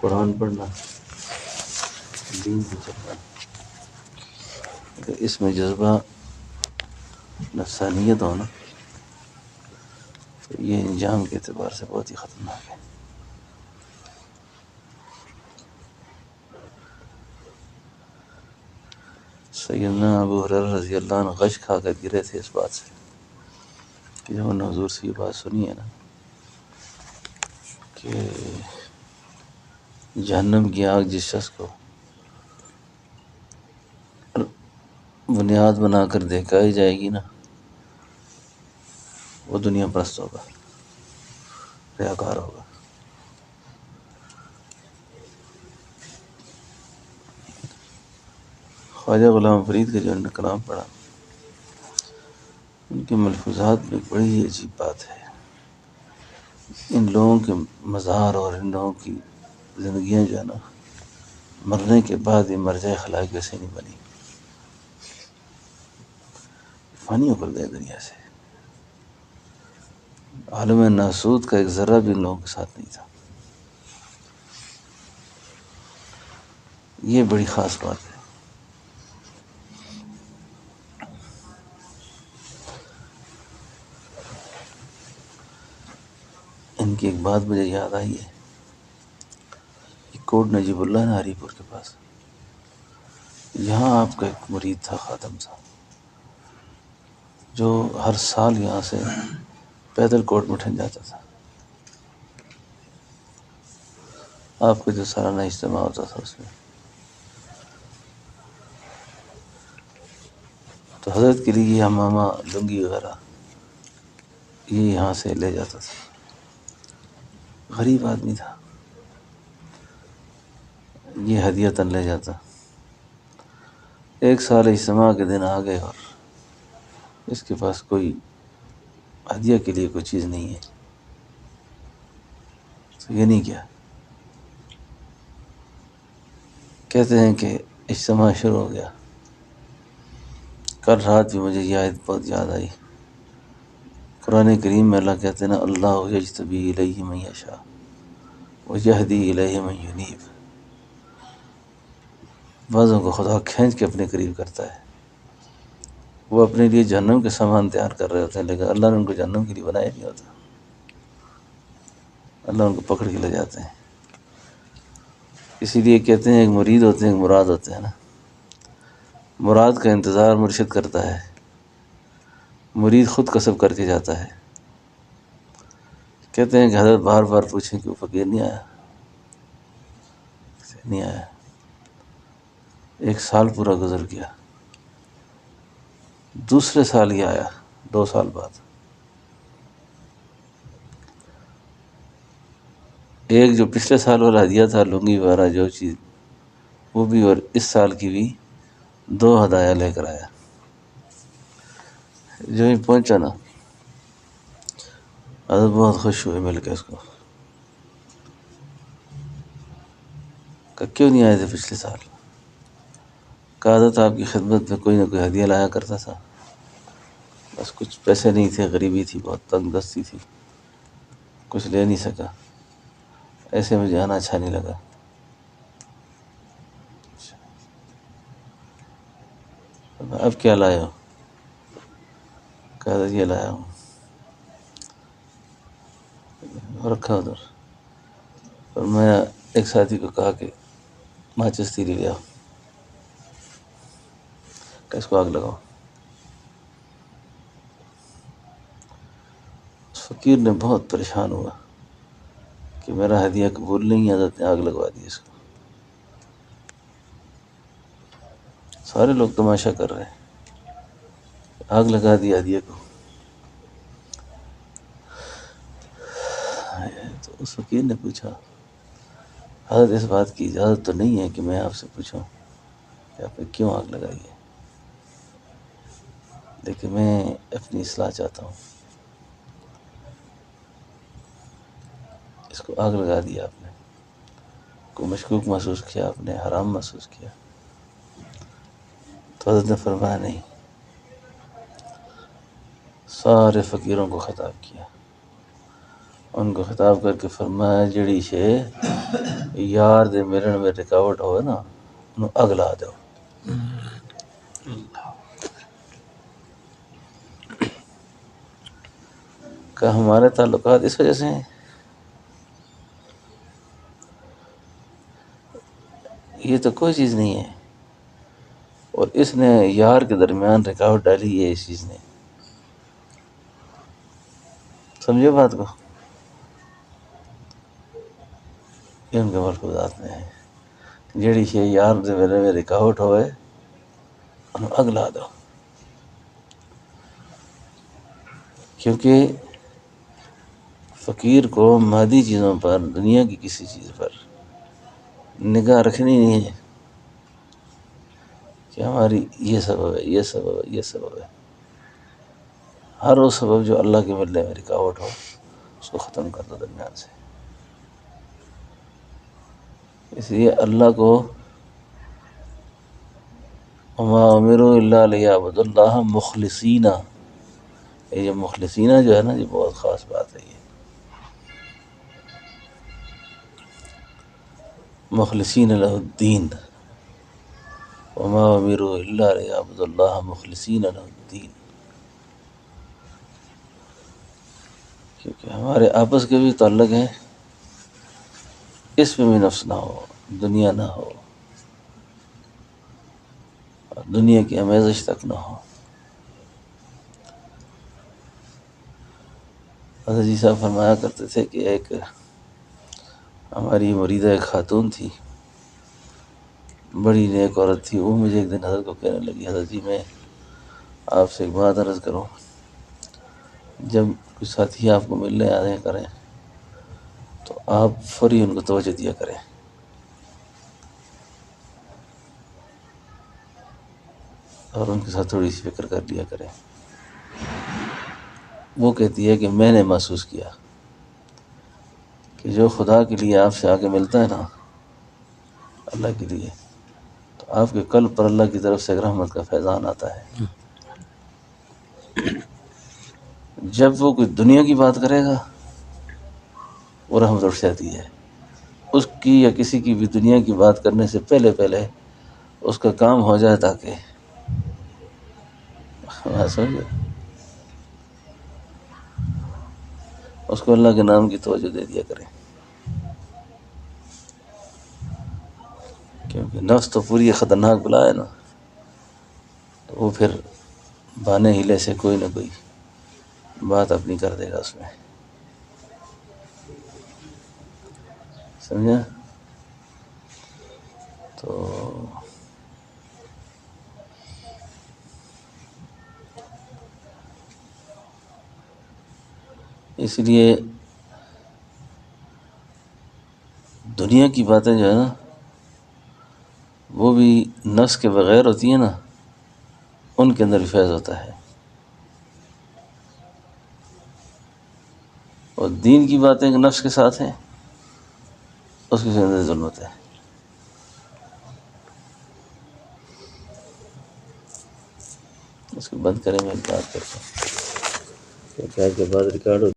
قرآن پڑھنا، دین پہ چلنا، اگر اس میں جذبہ نفسانیت ہونا تو یہ انجام کے اعتبار سے بہت ہی خطرناک ہے۔ سیدنا ابو ہریرہ رضی اللہ عنہ غش کھا کر گرے تھے اس بات سے کہ جب انہوں نے حضور سے یہ بات سنی ہے نا کہ جہنم کی آگ جس شخص کو بنیاد بنا کر دہکائی جائے گی نا، وہ دنیا پرست ہوگا، ریاکار ہوگا۔ خواجہ غلام فرید کا جو انہوں نے کلام پڑھا، ان کے ملفوظات میں ایک بڑی ہی عجیب بات ہے۔ ان لوگوں کے مزار اور ان لوگوں کی زندگیاں جو ہے نا، مرنے کے بعد یہ مرجع خلاق ویسے نہیں بنی، فانی ہو کر گئے دنیا سے۔ عالم ناسود کا ایک ذرہ بھی ان لوگوں کے ساتھ نہیں تھا۔ یہ بڑی خاص بات ہے۔ ان کی ایک بات مجھے یاد آئی ہے، کوٹ نجیب اللہ نے ہری پور کے پاس، یہاں آپ کا ایک مرید تھا خاتم صاحب، جو ہر سال یہاں سے پیدل کوٹ مٹھن جاتا تھا۔ آپ کا جو سالانہ اجتماع ہوتا تھا اس میں تو حضرت کے لیے یہ ہمامہ لنگی وغیرہ یہ یہاں سے لے جاتا تھا۔ غریب آدمی تھا، یہ ہدیۃً لے جاتا۔ ایک سال اجتماع کے دن آ گئے اور اس کے پاس کوئی ہدیہ کے لیے کوئی چیز نہیں ہے، تو یہ نہیں کیا، کہتے ہیں کہ اجتماع شروع ہو گیا۔ کل رات بھی مجھے یہ آیت بہت یاد آئی، قرآن کریم میں اللہ کہتے ہیں نا، اللہ یجتبی الیہ من یشاء ویہدی الیہ من ینیب۔ بعضوں کو خدا کھینچ کے اپنے قریب کرتا ہے، وہ اپنے لیے جہنم کے سامان تیار کر رہے ہوتے ہیں، لیکن اللہ نے ان کو جہنم کے لیے بنایا نہیں ہوتا، اللہ ان کو پکڑ کے لے جاتے ہیں۔ اسی لیے کہتے ہیں ایک مرید ہوتے ہیں، ایک مراد ہوتے ہیں نا، مراد کا انتظار مرشد کرتا ہے، مرید خود کسب کر کے جاتا ہے۔ کہتے ہیں کہ حضرت بار بار پوچھیں کہ وہ فقیر نہیں آیا، نہیں آیا۔ ایک سال پورا گزر گیا، دوسرے سال ہی آیا، 2 سال بعد۔ ایک جو پچھلے سال والا ہدیہ تھا، لنگی وغیرہ جو چیز، وہ بھی، اور اس سال کی بھی 2 ہدایہ لے کر آیا۔ جو ہی پہنچا نا، حضرت بہت خوش ہوئے مل کے اس کو، کہ کیوں نہیں آئے تھے پچھلے سال؟ کہا حضرت آپ کی خدمت میں کوئی نہ کوئی ہدیہ لایا کرتا تھا، بس کچھ پیسے نہیں تھے، غریبی تھی، بہت تنگ دستی تھی، کچھ لے نہیں سکا، ایسے مجھے آنا اچھا نہیں لگا۔ اب کیا لائے ہو؟ کہا حضرت یہ لایا ہوں، رکھا ادھر۔ اور میں ایک ساتھی کو کہا کہ ماچس تیری لے آؤ، کہ اس کو آگ لگاؤ۔ فقیر نے بہت پریشان ہوا کہ میرا ہدیہ قبول نہیں، حضرت نے آگ لگوا دی اس کو۔ سارے لوگ تماشا کر رہے ہیں، آگ لگا دی ہدیہ کو۔ تو اس فقیر نے پوچھا، حضرت اس بات کی اجازت تو نہیں ہے کہ میں آپ سے پوچھوں کہ آپ نے کیوں آگ لگائی ہے، لیکن میں اپنی اصلاح چاہتا ہوں۔ اس کو آگ لگا دی آپ نے، کوئی مشکوک محسوس کیا آپ نے، حرام محسوس کیا؟ تو حضرت نے فرمایا نہیں، سارے فقیروں کو خطاب کیا، ان کو خطاب کر کے فرمایا جڑی شے یار دے ملن میں رکاوٹ ہوئے نا انہوں اگلا دو. کہ ہمارے تعلقات اس وجہ سے ہیں. یہ تو کوئی چیز نہیں ہے، اور اس نے یار کے درمیان رکاوٹ ڈالی ہے اس چیز نے. سمجھو بات کو، یہ ان کے ملفوظات میں ہے. جیڑی شے یار دے میرے میں رکاوٹ ہوئے انہوں اگلا دو. کیونکہ فقیر کو مادی چیزوں پر، دنیا کی کسی چیز پر نگاہ رکھنی نہیں ہے کہ ہماری یہ سبب ہے، یہ سبب ہے، یہ سبب ہے. ہر وہ سبب جو اللہ کے ملنے میں رکاوٹ ہو اس کو ختم کر دو درمیان سے. اس لیے اللہ کو وما امروا الا لیعبدوا اللہ مخلصین، یہ مخلصین جو ہے نا یہ بہت خاص بات ہے. یہ مخلصین لہ الدین، وما امروا الا لیعبدوا اللہ مخلصین لہ الدین. کیونکہ ہمارے آپس کے بھی تعلق ہیں، اس میں بھی نفس نہ ہو، دنیا نہ ہو، دنیا کی آمیزش تک نہ ہو. حضرت جی صاحب فرمایا کرتے تھے کہ ایک ہماری مریدہ ایک خاتون تھی، بڑی نیک عورت تھی. وہ مجھے ایک دن حضرت کو کہنے لگی، حضرت جی میں آپ سے ایک بات عرض کروں، جب کوئی ساتھی آپ کو ملنے آنے کریں تو آپ فوری ان کو توجہ دیا کریں. اور ان کے ساتھ تھوڑی سی فکر کر لیا کریں. وہ کہتی ہے کہ میں نے محسوس کیا کہ جو خدا کے لیے آپ سے آ کے ملتا ہے نا، اللہ کے لیے، تو آپ کے قلب پر اللہ کی طرف سے ایک رحمت کا فیضان آتا ہے. جب وہ کوئی دنیا کی بات کرے گا وہ رحمت اٹھ جاتی ہے. اس کی یا کسی کی بھی دنیا کی بات کرنے سے پہلے پہلے اس کا کام ہو جائے، تاکہ سمجھے اس کو اللہ کے نام کی توجہ دے دیا کریں. کیونکہ نفس تو پوری خطرناک بلا ہے نا، تو وہ پھر بانے ہیلے سے کوئی نہ کوئی بات اپنی کر دے گا اس میں. سمجھا؟ تو اس لیے دنیا کی باتیں جو ہے نا وہ بھی نفس کے بغیر ہوتی ہیں نا، ان کے اندر فیض ہوتا ہے. اور دین کی باتیں نفس کے ساتھ ہیں، اس کے اندر ظلمت ہے. اس کو بند کریں، میں بات کرتا ہوں، کیونکہ آج کے بعد ریکارڈ ہو